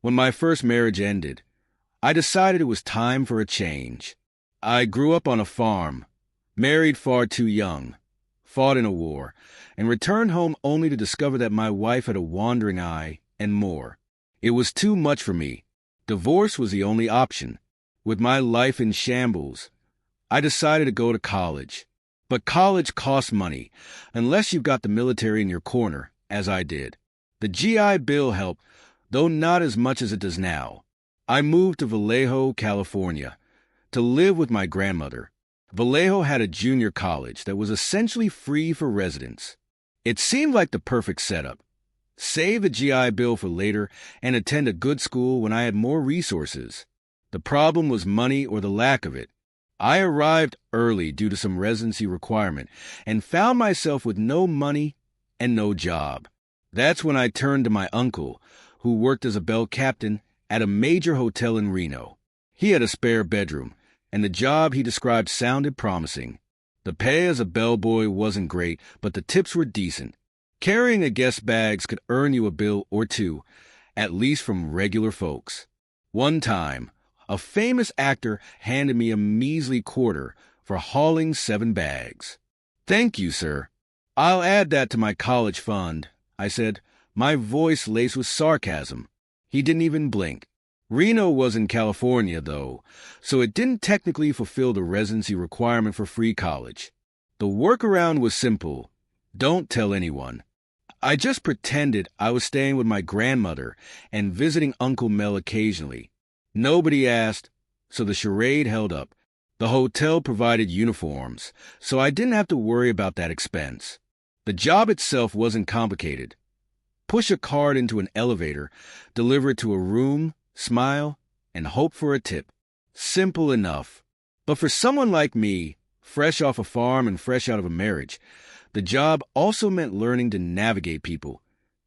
When my first marriage ended, I decided it was time for a change. I grew up on a farm, married far too young, fought in a war, and returned home only to discover that my wife had a wandering eye and more. It was too much for me. Divorce was the only option. With my life in shambles, I decided to go to college. But college costs money, unless you've got the military in your corner, as I did. The GI Bill helped, though not as much as it does now. I moved to Vallejo, California, to live with my grandmother. Vallejo had a junior college that was essentially free for residents. It seemed like the perfect setup. Save the GI Bill for later and attend a good school when I had more resources. The problem was money or the lack of it. I arrived early due to some residency requirement and found myself with no money and no job. That's when I turned to my uncle, who worked as a bell captain at a major hotel in Reno. He had a spare bedroom, and the job he described sounded promising. The pay as a bellboy wasn't great, but the tips were decent. Carrying a guest bags could earn you a bill or two, at least from regular folks. One time, a famous actor handed me a measly quarter for hauling 7 bags. "Thank you, sir. I'll add that to my college fund," I said, my voice laced with sarcasm. He didn't even blink. Reno was in California, though, so it didn't technically fulfill the residency requirement for free college. The workaround was simple. Don't tell anyone. I just pretended I was staying with my grandmother and visiting Uncle Mel occasionally. Nobody asked, so the charade held up. The hotel provided uniforms, so I didn't have to worry about that expense. The job itself wasn't complicated. Push a card into an elevator, deliver it to a room, smile, and hope for a tip. Simple enough. But for someone like me, fresh off a farm and fresh out of a marriage, the job also meant learning to navigate people,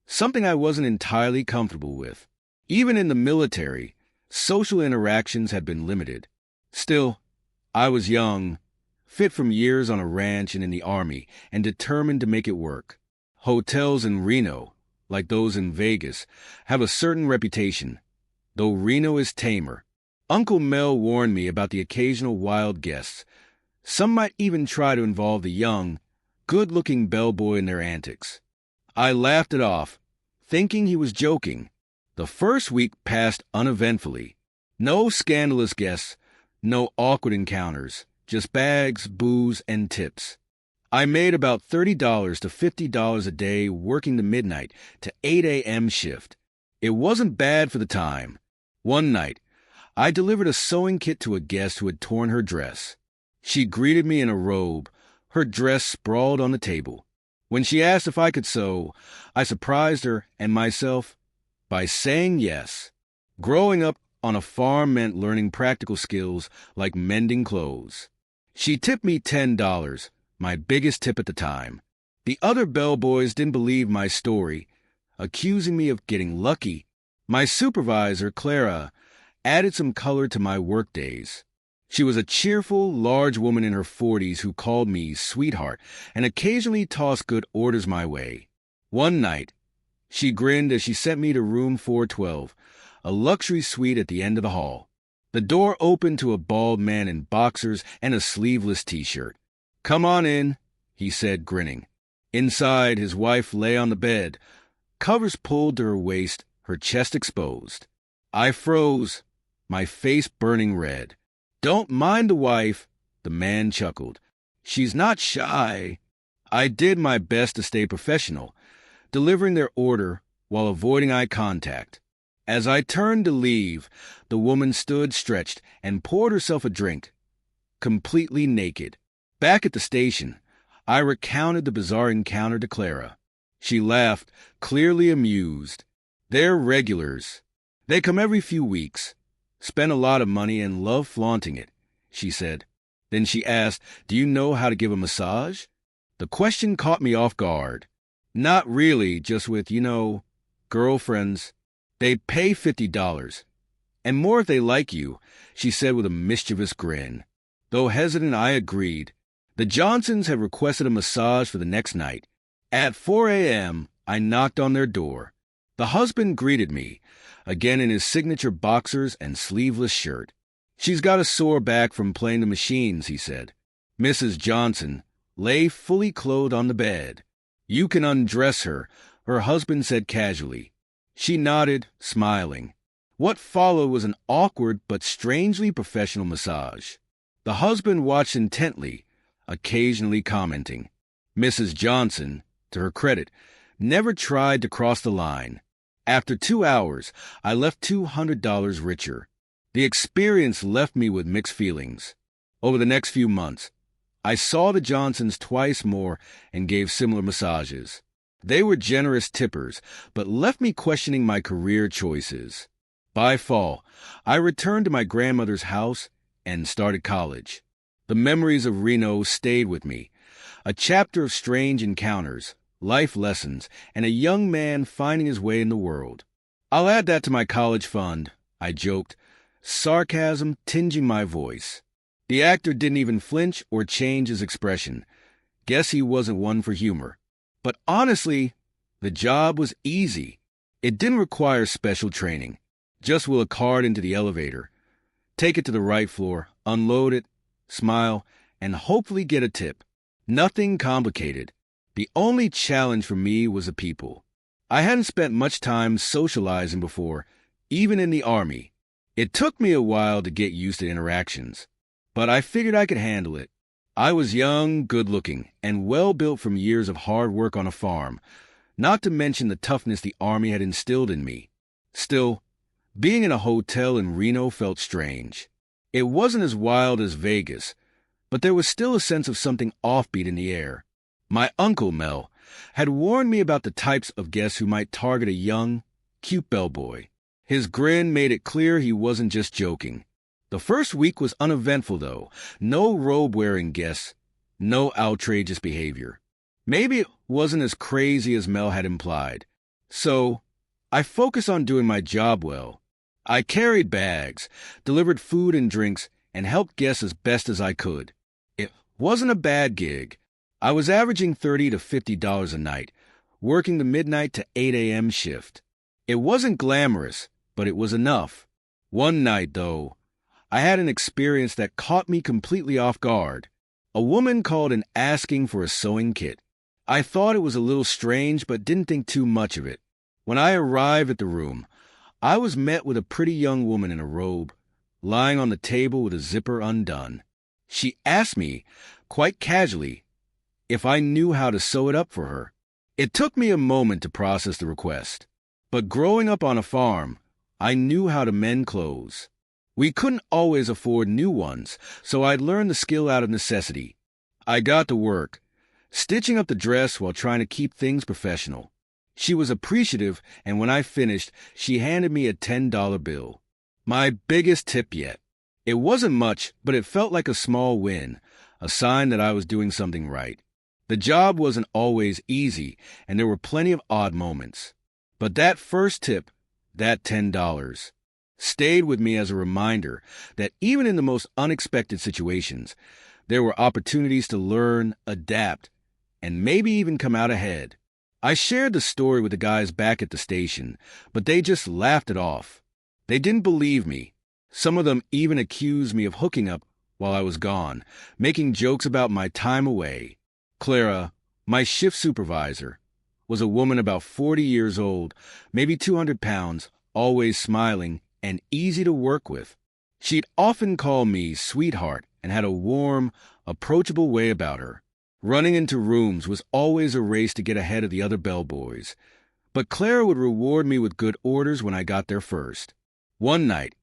something I wasn't entirely comfortable with. Even in the military, social interactions had been limited. Still, I was young, fit from years on a ranch and in the Army, and determined to make it work. Hotels in Reno, like those in Vegas, have a certain reputation, though Reno is tamer. Uncle Mel warned me about the occasional wild guests. Some might even try to involve the young, good-looking bellboy in their antics. I laughed it off, thinking he was joking. The first week passed uneventfully. No scandalous guests, no awkward encounters, just bags, booze, and tips. I made about $30 to $50 a day working the midnight to 8 a.m. shift. It wasn't bad for the time. One night, I delivered a sewing kit to a guest who had torn her dress. She greeted me in a robe, her dress sprawled on the table. When she asked if I could sew, I surprised her and myself by saying yes. Growing up on a farm meant learning practical skills like mending clothes. She tipped me $10, my biggest tip at the time. The other bellboys didn't believe my story, accusing me of getting lucky. My supervisor, Clara, added some color to my workdays. She was a cheerful, large woman in her 40s who called me sweetheart and occasionally tossed good orders my way. One night, she grinned as she sent me to room 412, a luxury suite at the end of the hall. The door opened to a bald man in boxers and a sleeveless T-shirt. "Come on in," he said, grinning. Inside, his wife lay on the bed, covers pulled to her waist, her chest exposed. I froze, my face burning red. "Don't mind the wife," the man chuckled. "She's not shy." I did my best to stay professional, delivering their order while avoiding eye contact. As I turned to leave, the woman stood stretched and poured herself a drink, completely naked. Back at the station, I recounted the bizarre encounter to Clara. She laughed, clearly amused. "They're regulars. They come every few weeks, spend a lot of money and love flaunting it," she said. Then she asked, "Do you know how to give a massage?" The question caught me off guard. "Not really, just with, girlfriends. They pay $50. And more if they like you," she said with a mischievous grin. Though hesitant, I agreed. The Johnsons had requested a massage for the next night. At 4 a.m., I knocked on their door. The husband greeted me, again in his signature boxers and sleeveless shirt. "She's got a sore back from playing the machines," he said. Mrs. Johnson lay fully clothed on the bed. "You can undress her," her husband said casually. She nodded, smiling. What followed was an awkward but strangely professional massage. The husband watched intently, occasionally commenting. Mrs. Johnson, to her credit, never tried to cross the line. After 2 hours, I left $200 richer. The experience left me with mixed feelings. Over the next few months, I saw the Johnsons twice more and gave similar massages. They were generous tippers, but left me questioning my career choices. By fall, I returned to my grandmother's house and started college. The memories of Reno stayed with me, a chapter of strange encounters, life lessons, and a young man finding his way in the world. "I'll add that to my college fund," I joked, sarcasm tinging my voice. The actor didn't even flinch or change his expression. Guess he wasn't one for humor. But honestly, the job was easy. It didn't require special training. Just wheel a cart into the elevator, take it to the right floor, unload it, smile, and hopefully get a tip. Nothing complicated. The only challenge for me was the people. I hadn't spent much time socializing before, even in the Army. It took me a while to get used to interactions, but I figured I could handle it. I was young, good-looking, and well-built from years of hard work on a farm, not to mention the toughness the Army had instilled in me. Still, being in a hotel in Reno felt strange. It wasn't as wild as Vegas, but there was still a sense of something offbeat in the air. My uncle, Mel, had warned me about the types of guests who might target a young, cute bellboy. His grin made it clear he wasn't just joking. The first week was uneventful, though. No robe-wearing guests, no outrageous behavior. Maybe it wasn't as crazy as Mel had implied. So, I focused on doing my job well. I carried bags, delivered food and drinks, and helped guests as best as I could. It wasn't a bad gig. I was averaging $30 to $50 a night, working the midnight to 8 a.m. shift. It wasn't glamorous, but it was enough. One night, though, I had an experience that caught me completely off guard. A woman called in asking for a sewing kit. I thought it was a little strange, but didn't think too much of it. When I arrived at the room, I was met with a pretty young woman in a robe, lying on the table with a zipper undone. She asked me, quite casually, if I knew how to sew it up for her. It took me a moment to process the request. But growing up on a farm, I knew how to mend clothes. We couldn't always afford new ones, so I'd learned the skill out of necessity. I got to work, stitching up the dress while trying to keep things professional. She was appreciative, and when I finished, she handed me a $10 bill. My biggest tip yet. It wasn't much, but it felt like a small win, a sign that I was doing something right. The job wasn't always easy, and there were plenty of odd moments. But that first tip, that $10, stayed with me as a reminder that even in the most unexpected situations, there were opportunities to learn, adapt, and maybe even come out ahead. I shared the story with the guys back at the station, but they just laughed it off. They didn't believe me. Some of them even accused me of hooking up while I was gone, making jokes about my time away. Clara, my shift supervisor, was a woman about 40 years old, maybe 200 pounds, always smiling, and easy to work with. She'd often call me sweetheart and had a warm, approachable way about her. Running into rooms was always a race to get ahead of the other bellboys, but Clara would reward me with good orders when I got there first. One night,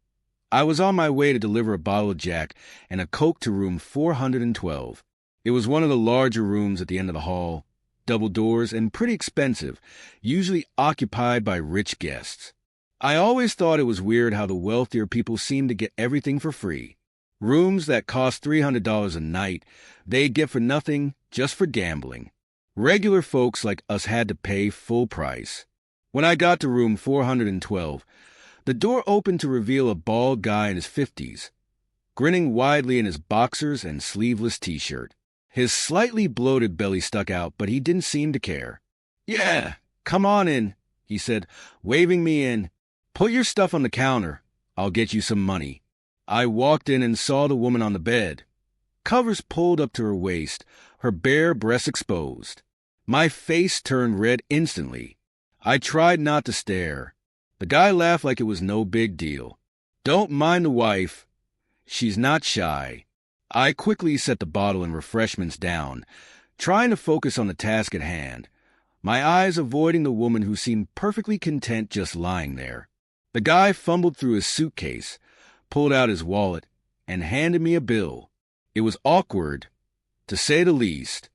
I was on my way to deliver a bottle of Jack and a Coke to room 412. It was one of the larger rooms at the end of the hall, double doors and pretty expensive, usually occupied by rich guests. I always thought it was weird how the wealthier people seemed to get everything for free. Rooms that cost $300 a night, they'd get for nothing just for gambling. Regular folks like us had to pay full price. When I got to room 412, the door opened to reveal a bald guy in his 50s, grinning widely in his boxers and sleeveless t-shirt. His slightly bloated belly stuck out, but he didn't seem to care. "Yeah, come on in," he said, waving me in. Put your stuff on the counter. I'll get you some money. I walked in and saw the woman on the bed, covers pulled up to her waist, her bare breasts exposed. My face turned red instantly. I tried not to stare. The guy laughed like it was no big deal. Don't mind the wife. She's not shy. I quickly set the bottle and refreshments down, trying to focus on the task at hand, my eyes avoiding the woman who seemed perfectly content just lying there. The guy fumbled through his suitcase, pulled out his wallet, and handed me a bill. It was awkward, to say the least.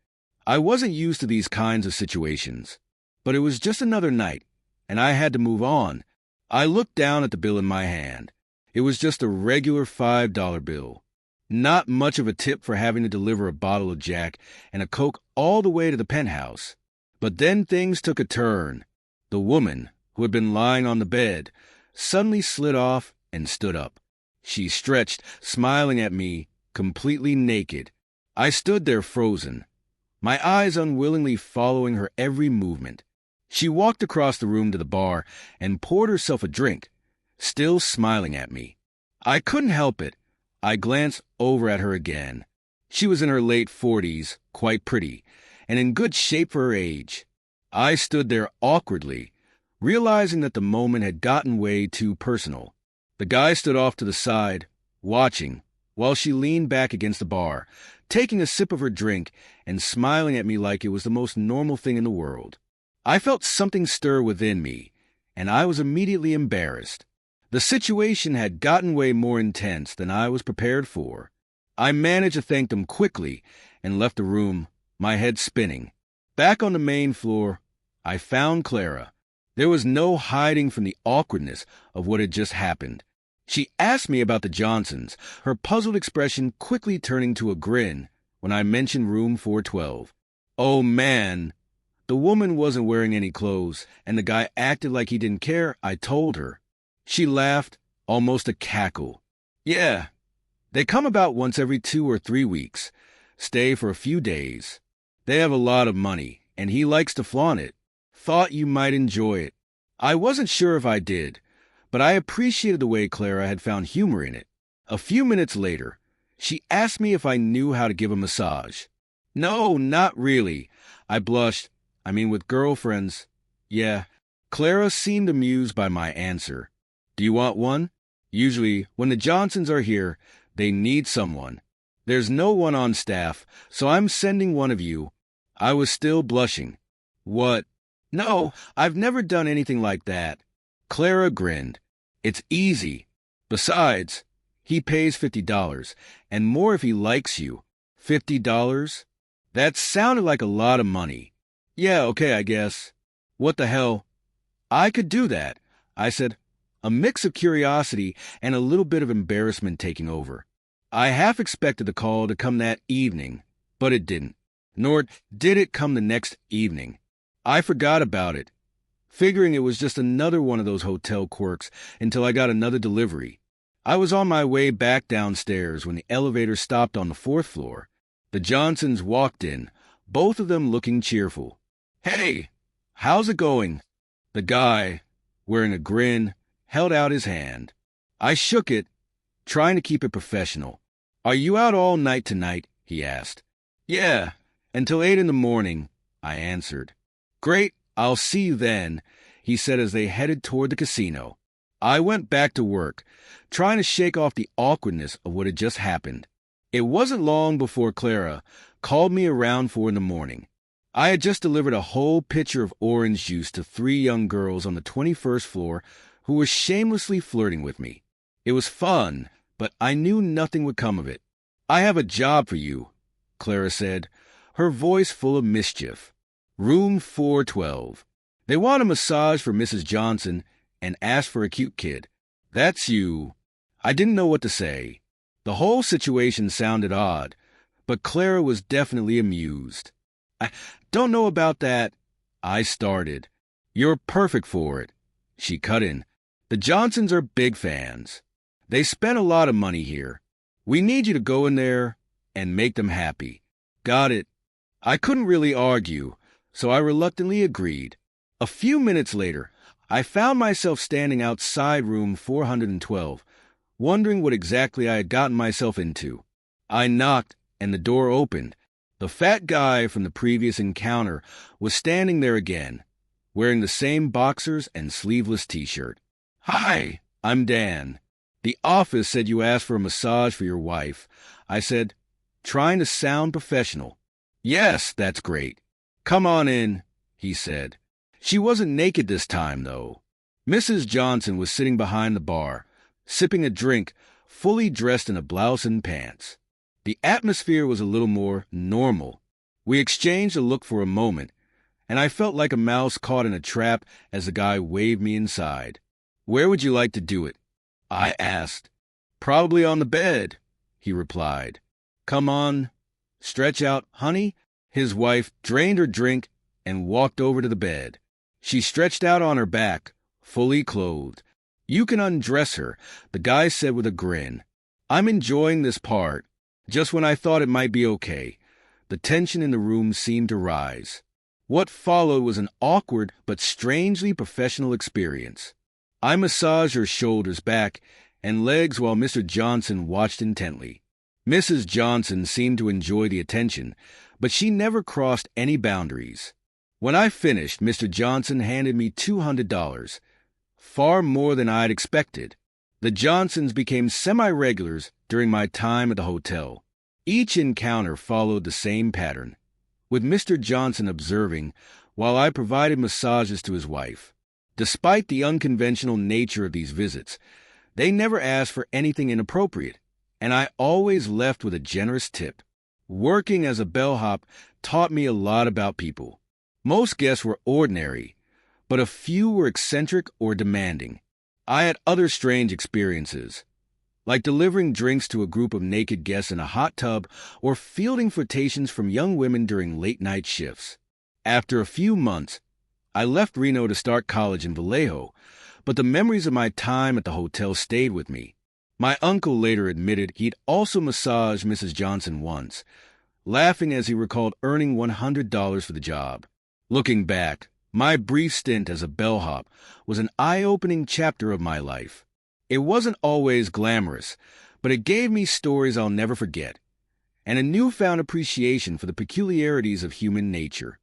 I wasn't used to these kinds of situations, but it was just another night, and I had to move on. I looked down at the bill in my hand. It was just a regular $5 bill. Not much of a tip for having to deliver a bottle of Jack and a Coke all the way to the penthouse. But then things took a turn. The woman, who had been lying on the bed, suddenly slid off and stood up. She stretched, smiling at me, completely naked. I stood there frozen, my eyes unwillingly following her every movement. She walked across the room to the bar and poured herself a drink, still smiling at me. I couldn't help it. I glanced over at her again. She was in her late 40s, quite pretty, and in good shape for her age. I stood there awkwardly, realizing that the moment had gotten way too personal. The guy stood off to the side, watching, while she leaned back against the bar, taking a sip of her drink and smiling at me like it was the most normal thing in the world. I felt something stir within me, and I was immediately embarrassed. The situation had gotten way more intense than I was prepared for. I managed to thank them quickly and left the room, my head spinning. Back on the main floor, I found Clara. There was no hiding from the awkwardness of what had just happened. She asked me about the Johnsons, her puzzled expression quickly turning to a grin when I mentioned room 412. Oh man, the woman wasn't wearing any clothes, and the guy acted like he didn't care, I told her. She laughed, almost a cackle. Yeah, they come about once every 2 or 3 weeks, stay for a few days. They have a lot of money, and he likes to flaunt it. Thought you might enjoy it. I wasn't sure if I did, but I appreciated the way Clara had found humor in it. A few minutes later, she asked me if I knew how to give a massage. No, not really. I blushed. With girlfriends. Yeah. Clara seemed amused by my answer. Do you want one? Usually, when the Johnsons are here, they need someone. There's no one on staff, so I'm sending one of you. I was still blushing. What? No, I've never done anything like that. Clara grinned. It's easy. Besides, he pays $50, and more if he likes you. $50? That sounded like a lot of money. Yeah, okay, I guess. What the hell? I could do that, I said, a mix of curiosity and a little bit of embarrassment taking over. I half expected the call to come that evening, but it didn't. Nor did it come the next evening. I forgot about it, figuring it was just another one of those hotel quirks until I got another delivery. I was on my way back downstairs when the elevator stopped on the 4th floor. The Johnsons walked in, both of them looking cheerful. Hey, how's it going? The guy, wearing a grin, held out his hand. I shook it, trying to keep it professional. Are you out all night tonight? He asked. Yeah, until 8 in the morning, I answered. Great, I'll see you then, he said as they headed toward the casino. I went back to work, trying to shake off the awkwardness of what had just happened. It wasn't long before Clara called me around 4 in the morning. I had just delivered a whole pitcher of orange juice to 3 young girls on the 21st floor who were shamelessly flirting with me. It was fun, but I knew nothing would come of it. I have a job for you, Clara said, her voice full of mischief. Room 412. They want a massage for Mrs. Johnson and ask for a cute kid. That's you. I didn't know what to say. The whole situation sounded odd, but Clara was definitely amused. I don't know about that, I started. You're perfect for it, she cut in. The Johnsons are big fans. They spent a lot of money here. We need you to go in there and make them happy. Got it. I couldn't really argue, so I reluctantly agreed. A few minutes later, I found myself standing outside room 412, wondering what exactly I had gotten myself into. I knocked, and the door opened. The fat guy from the previous encounter was standing there again, wearing the same boxers and sleeveless t-shirt. "Hi, I'm Dan. The office said you asked for a massage for your wife," I said, trying to sound professional. "Yes, that's great. Come on in," he said. She wasn't naked this time, though. Mrs. Johnson was sitting behind the bar, sipping a drink, fully dressed in a blouse and pants. The atmosphere was a little more normal. We exchanged a look for a moment, and I felt like a mouse caught in a trap as the guy waved me inside. "Where would you like to do it?" I asked. "Probably on the bed," he replied. "Come on, stretch out, honey." His wife drained her drink and walked over to the bed. She stretched out on her back, fully clothed. "You can undress her," the guy said with a grin. "I'm enjoying this part." Just when I thought it might be okay, the tension in the room seemed to rise. What followed was an awkward but strangely professional experience. I massaged her shoulders, back, and legs while Mr. Johnson watched intently. Mrs. Johnson seemed to enjoy the attention, but she never crossed any boundaries. When I finished, Mr. Johnson handed me $200, far more than I'd expected. The Johnsons became semi-regulars during my time at the hotel. Each encounter followed the same pattern, with Mr. Johnson observing while I provided massages to his wife. Despite the unconventional nature of these visits, they never asked for anything inappropriate, and I always left with a generous tip. Working as a bellhop taught me a lot about people. Most guests were ordinary, but a few were eccentric or demanding. I had other strange experiences, like delivering drinks to a group of naked guests in a hot tub or fielding flirtations from young women during late-night shifts. After a few months, I left Reno to start college in Vallejo, but the memories of my time at the hotel stayed with me. My uncle later admitted he'd also massaged Mrs. Johnson once, laughing as he recalled earning $100 for the job. Looking back, my brief stint as a bellhop was an eye-opening chapter of my life. It wasn't always glamorous, but it gave me stories I'll never forget, and a newfound appreciation for the peculiarities of human nature.